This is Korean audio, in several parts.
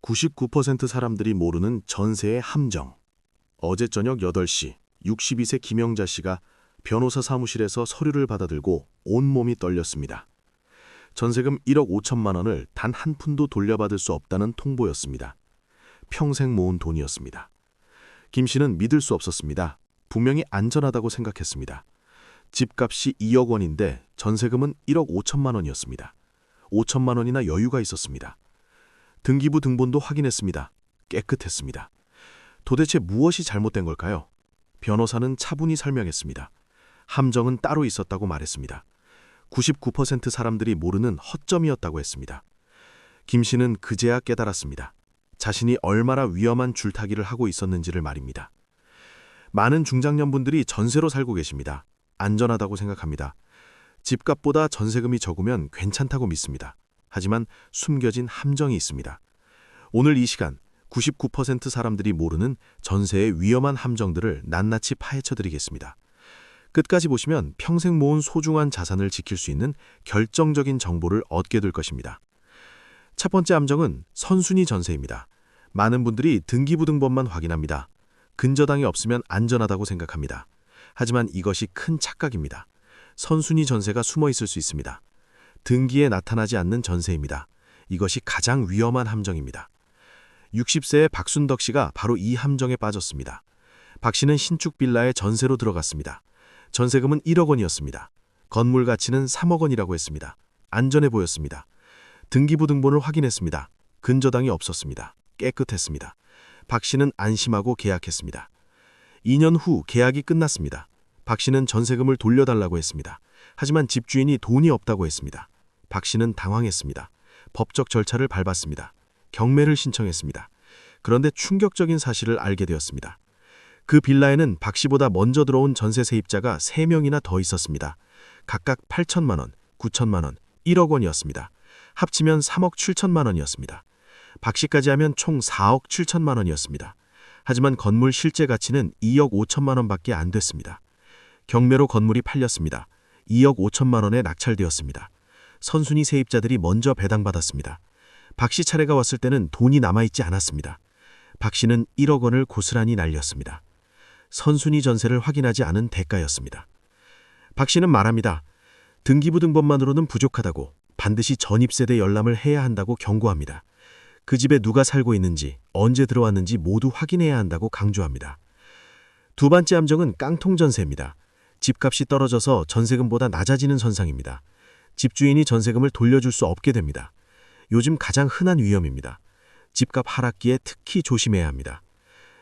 99% 사람들이 모르는 전세의 함정. 어제 저녁 8시 62세 김영자 씨가 변호사 사무실에서 서류를 받아들고 온몸이 떨렸습니다. 전세금 1억 5천만 원을 단 한 푼도 돌려받을 수 없다는 통보였습니다. 평생 모은 돈이었습니다. 김 씨는 믿을 수 없었습니다. 분명히 안전하다고 생각했습니다. 집값이 2억 원인데 전세금은 1억 5천만 원이었습니다. 5천만 원이나 여유가 있었습니다. 등기부 등본도 확인했습니다. 깨끗했습니다. 도대체 무엇이 잘못된 걸까요? 변호사는 차분히 설명했습니다. 함정은 따로 있었다고 말했습니다. 99% 사람들이 모르는 허점이었다고 했습니다. 김 씨는 그제야 깨달았습니다. 자신이 얼마나 위험한 줄타기를 하고 있었는지를 말입니다. 많은 중장년분들이 전세로 살고 계십니다. 안전하다고 생각합니다. 집값보다 전세금이 적으면 괜찮다고 믿습니다. 하지만 숨겨진 함정이 있습니다. 오늘 이 시간 99% 사람들이 모르는 전세의 위험한 함정들을 낱낱이 파헤쳐드리겠습니다. 끝까지 보시면 평생 모은 소중한 자산을 지킬 수 있는 결정적인 정보를 얻게 될 것입니다. 첫 번째 함정은 선순위 전세입니다. 많은 분들이 등기부등본만 확인합니다. 근저당이 없으면 안전하다고 생각합니다. 하지만 이것이 큰 착각입니다. 선순위 전세가 숨어 있을 수 있습니다. 등기에 나타나지 않는 전세입니다. 이것이 가장 위험한 함정입니다. 60세의 박순덕 씨가 바로 이 함정에 빠졌습니다. 박 씨는 신축 빌라에 전세로 들어갔습니다. 전세금은 1억 원이었습니다. 건물 가치는 3억 원이라고 했습니다. 안전해 보였습니다. 등기부 등본을 확인했습니다. 근저당이 없었습니다. 깨끗했습니다. 박 씨는 안심하고 계약했습니다. 2년 후 계약이 끝났습니다. 박 씨는 전세금을 돌려달라고 했습니다. 하지만 집주인이 돈이 없다고 했습니다. 박 씨는 당황했습니다. 법적 절차를 밟았습니다. 경매를 신청했습니다. 그런데 충격적인 사실을 알게 되었습니다. 그 빌라에는 박 씨보다 먼저 들어온 전세 세입자가 3명이나 더 있었습니다. 각각 8천만 원, 9천만 원, 1억 원이었습니다. 합치면 3억 7천만 원이었습니다. 박 씨까지 하면 총 4억 7천만 원이었습니다. 하지만 건물 실제 가치는 2억 5천만 원밖에 안 됐습니다. 경매로 건물이 팔렸습니다. 2억 5천만 원에 낙찰되었습니다. 선순위 세입자들이 먼저 배당받았습니다. 박 씨 차례가 왔을 때는 돈이 남아있지 않았습니다. 박 씨는 1억 원을 고스란히 날렸습니다. 선순위 전세를 확인하지 않은 대가였습니다. 박 씨는 말합니다. 등기부 등본만으로는 부족하다고, 반드시 전입세대 열람을 해야 한다고 경고합니다. 그 집에 누가 살고 있는지, 언제 들어왔는지 모두 확인해야 한다고 강조합니다. 두 번째 함정은 깡통 전세입니다. 집값이 떨어져서 전세금보다 낮아지는 선상입니다. 집주인이 전세금을 돌려줄 수 없게 됩니다. 요즘 가장 흔한 위험입니다. 집값 하락기에 특히 조심해야 합니다.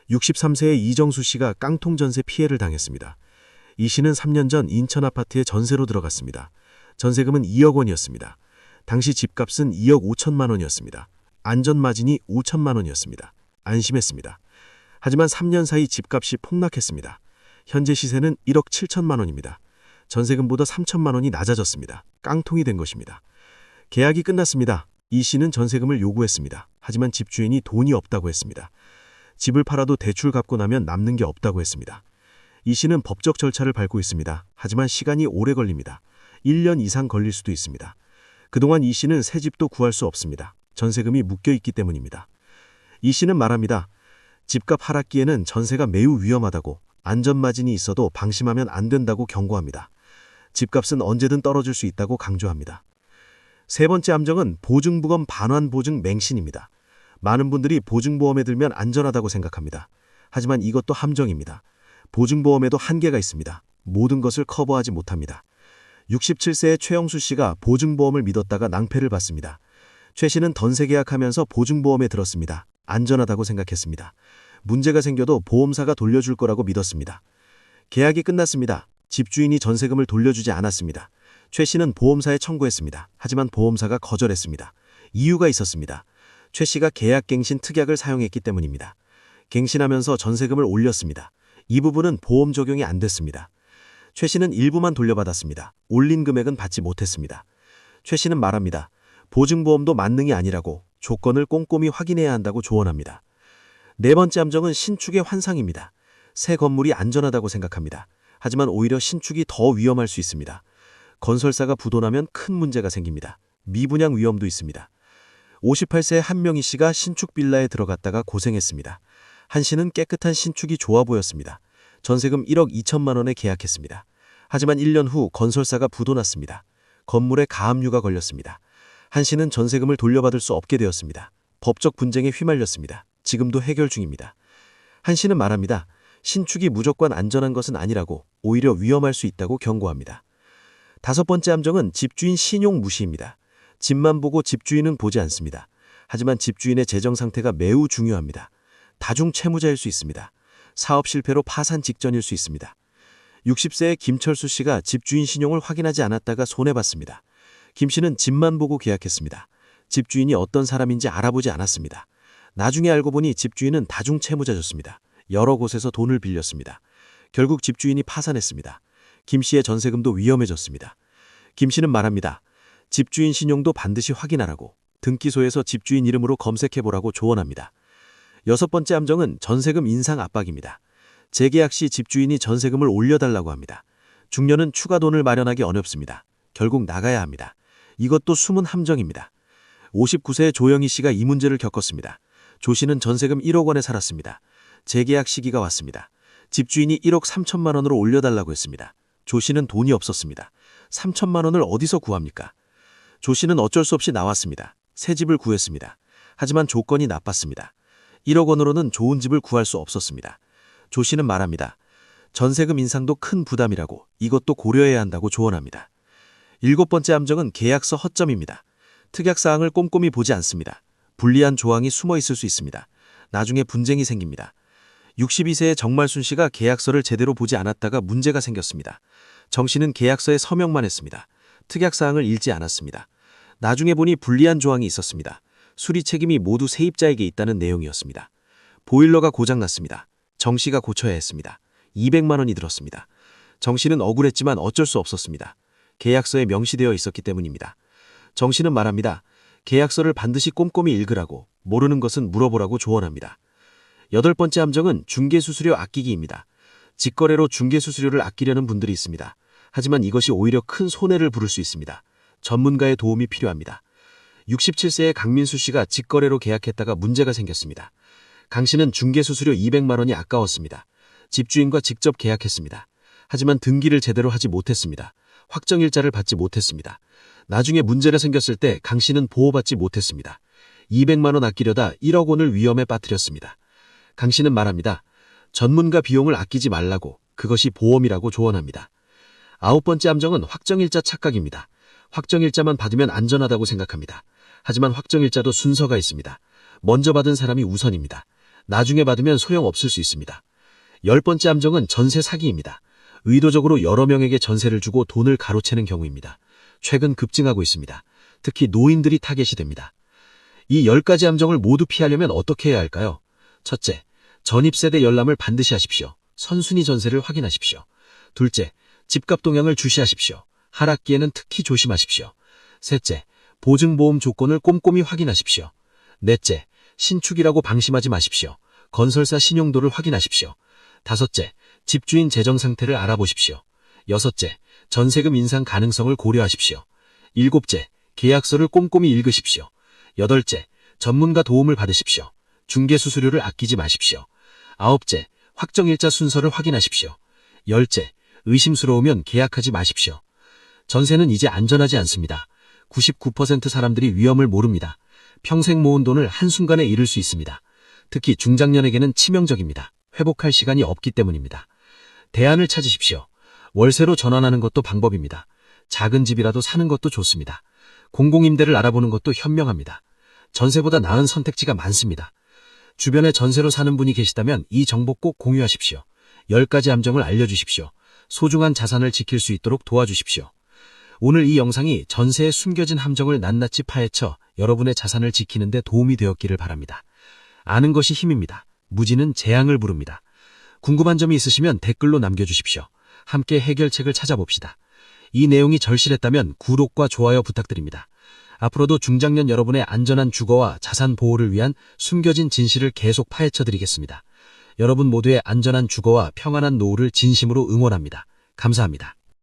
63세의 이정수 씨가 깡통 전세 피해를 당했습니다. 이 씨는 3년 전 인천 아파트에 전세로 들어갔습니다. 전세금은 2억 원이었습니다. 당시 집값은 2억 5천만 원이었습니다. 안전마진이 5천만 원이었습니다. 안심했습니다. 하지만 3년 사이 집값이 폭락했습니다. 현재 시세는 1억 7천만 원입니다. 전세금보다 3천만 원이 낮아졌습니다. 깡통이 된 것입니다. 계약이 끝났습니다. 이 씨는 전세금을 요구했습니다. 하지만 집주인이 돈이 없다고 했습니다. 집을 팔아도 대출 갚고 나면 남는 게 없다고 했습니다. 이 씨는 법적 절차를 밟고 있습니다. 하지만 시간이 오래 걸립니다. 1년 이상 걸릴 수도 있습니다. 그동안 이 씨는 새 집도 구할 수 없습니다. 전세금이 묶여있기 때문입니다. 이 씨는 말합니다. 집값 하락기에는 전세가 매우 위험하다고, 안전마진이 있어도 방심하면 안 된다고 경고합니다. 집값은 언제든 떨어질 수 있다고 강조합니다. 세 번째 함정은 보증부검 반환보증 맹신입니다. 많은 분들이 보증보험에 들면 안전하다고 생각합니다. 하지만 이것도 함정입니다. 보증보험에도 한계가 있습니다. 모든 것을 커버하지 못합니다. 67세의 최영수 씨가 보증보험을 믿었다가 낭패를 봤습니다. 최 씨는 전세 계약하면서 보증보험에 들었습니다. 안전하다고 생각했습니다. 문제가 생겨도 보험사가 돌려줄 거라고 믿었습니다. 계약이 끝났습니다. 집주인이 전세금을 돌려주지 않았습니다. 최 씨는 보험사에 청구했습니다. 하지만 보험사가 거절했습니다. 이유가 있었습니다. 최 씨가 계약갱신 특약을 사용했기 때문입니다. 갱신하면서 전세금을 올렸습니다. 이 부분은 보험 적용이 안 됐습니다. 최 씨는 일부만 돌려받았습니다. 올린 금액은 받지 못했습니다. 최 씨는 말합니다. 보증보험도 만능이 아니라고, 조건을 꼼꼼히 확인해야 한다고 조언합니다. 네 번째 함정은 신축의 환상입니다. 새 건물이 안전하다고 생각합니다. 하지만 오히려 신축이 더 위험할 수 있습니다. 건설사가 부도나면 큰 문제가 생깁니다. 미분양 위험도 있습니다. 58세 한명희 씨가 신축 빌라에 들어갔다가 고생했습니다. 한 씨는 깨끗한 신축이 좋아 보였습니다. 전세금 1억 2천만 원에 계약했습니다. 하지만 1년 후 건설사가 부도났습니다. 건물에 가압류가 걸렸습니다. 한 씨는 전세금을 돌려받을 수 없게 되었습니다. 법적 분쟁에 휘말렸습니다. 지금도 해결 중입니다. 한 씨는 말합니다. 신축이 무조건 안전한 것은 아니라고, 오히려 위험할 수 있다고 경고합니다. 5번째 함정은 집주인 신용 무시입니다. 집만 보고 집주인은 보지 않습니다. 하지만 집주인의 재정 상태가 매우 중요합니다. 다중 채무자일 수 있습니다. 사업 실패로 파산 직전일 수 있습니다. 60세의 김철수 씨가 집주인 신용을 확인하지 않았다가 손해봤습니다. 김 씨는 집만 보고 계약했습니다. 집주인이 어떤 사람인지 알아보지 않았습니다. 나중에 알고 보니 집주인은 다중 채무자였습니다. 여러 곳에서 돈을 빌렸습니다. 결국 집주인이 파산했습니다. 김 씨의 전세금도 위험해졌습니다. 김 씨는 말합니다. 집주인 신용도 반드시 확인하라고, 등기소에서 집주인 이름으로 검색해보라고 조언합니다. 6번째 함정은 전세금 인상 압박입니다. 재계약 시 집주인이 전세금을 올려달라고 합니다. 중년은 추가 돈을 마련하기 어렵습니다. 결국 나가야 합니다. 이것도 숨은 함정입니다. 59세의 조영희 씨가 이 문제를 겪었습니다. 조 씨는 전세금 1억 원에 살았습니다. 재계약 시기가 왔습니다. 집주인이 1억 3천만 원으로 올려달라고 했습니다. 조 씨는 돈이 없었습니다. 3천만 원을 어디서 구합니까? 조 씨는 어쩔 수 없이 나왔습니다. 새 집을 구했습니다. 하지만 조건이 나빴습니다. 1억 원으로는 좋은 집을 구할 수 없었습니다. 조 씨는 말합니다. 전세금 인상도 큰 부담이라고, 이것도 고려해야 한다고 조언합니다. 7번째 함정은 계약서 허점입니다. 특약사항을 꼼꼼히 보지 않습니다. 불리한 조항이 숨어 있을 수 있습니다. 나중에 분쟁이 생깁니다. 62세의 정말순 씨가 계약서를 제대로 보지 않았다가 문제가 생겼습니다. 정 씨는 계약서에 서명만 했습니다. 특약사항을 읽지 않았습니다. 나중에 보니 불리한 조항이 있었습니다. 수리 책임이 모두 세입자에게 있다는 내용이었습니다. 보일러가 고장났습니다. 정 씨가 고쳐야 했습니다. 200만 원이 들었습니다. 정 씨는 억울했지만 어쩔 수 없었습니다. 계약서에 명시되어 있었기 때문입니다. 정 씨는 말합니다. 계약서를 반드시 꼼꼼히 읽으라고, 모르는 것은 물어보라고 조언합니다. 8번째 함정은 중개수수료 아끼기입니다. 직거래로 중개수수료를 아끼려는 분들이 있습니다. 하지만 이것이 오히려 큰 손해를 부를 수 있습니다. 전문가의 도움이 필요합니다. 67세의 강민수 씨가 직거래로 계약했다가 문제가 생겼습니다. 강 씨는 중개수수료 200만 원이 아까웠습니다. 집주인과 직접 계약했습니다. 하지만 등기를 제대로 하지 못했습니다. 확정일자를 받지 못했습니다. 나중에 문제가 생겼을 때 강 씨는 보호받지 못했습니다. 200만 원 아끼려다 1억 원을 위험에 빠뜨렸습니다. 강 씨는 말합니다. 전문가 비용을 아끼지 말라고, 그것이 보험이라고 조언합니다. 9번째 함정은 확정일자 착각입니다. 확정일자만 받으면 안전하다고 생각합니다. 하지만 확정일자도 순서가 있습니다. 먼저 받은 사람이 우선입니다. 나중에 받으면 소용없을 수 있습니다. 10번째 함정은 전세 사기입니다. 의도적으로 여러 명에게 전세를 주고 돈을 가로채는 경우입니다. 최근 급증하고 있습니다. 특히 노인들이 타겟이 됩니다. 이 10가지 함정을 모두 피하려면 어떻게 해야 할까요? 첫째, 전입세대 열람을 반드시 하십시오. 선순위 전세를 확인하십시오. 둘째, 집값 동향을 주시하십시오. 하락기에는 특히 조심하십시오. 셋째, 보증보험 조건을 꼼꼼히 확인하십시오. 넷째, 신축이라고 방심하지 마십시오. 건설사 신용도를 확인하십시오. 다섯째, 집주인 재정 상태를 알아보십시오. 여섯째, 전세금 인상 가능성을 고려하십시오. 일곱째, 계약서를 꼼꼼히 읽으십시오. 여덟째, 전문가 도움을 받으십시오. 중개수수료를 아끼지 마십시오. 아홉째, 확정일자 순서를 확인하십시오. 열째, 의심스러우면 계약하지 마십시오. 전세는 이제 안전하지 않습니다. 99% 사람들이 위험을 모릅니다. 평생 모은 돈을 한순간에 잃을 수 있습니다. 특히 중장년에게는 치명적입니다. 회복할 시간이 없기 때문입니다. 대안을 찾으십시오. 월세로 전환하는 것도 방법입니다. 작은 집이라도 사는 것도 좋습니다. 공공임대를 알아보는 것도 현명합니다. 전세보다 나은 선택지가 많습니다. 주변에 전세로 사는 분이 계시다면 이 정보 꼭 공유하십시오. 10가지 함정을 알려주십시오. 소중한 자산을 지킬 수 있도록 도와주십시오. 오늘 이 영상이 전세에 숨겨진 함정을 낱낱이 파헤쳐 여러분의 자산을 지키는 데 도움이 되었기를 바랍니다. 아는 것이 힘입니다. 무지는 재앙을 부릅니다. 궁금한 점이 있으시면 댓글로 남겨주십시오. 함께 해결책을 찾아봅시다. 이 내용이 절실했다면 구독과 좋아요 부탁드립니다. 앞으로도 중장년 여러분의 안전한 주거와 자산 보호를 위한 숨겨진 진실을 계속 파헤쳐드리겠습니다. 여러분 모두의 안전한 주거와 평안한 노후를 진심으로 응원합니다. 감사합니다.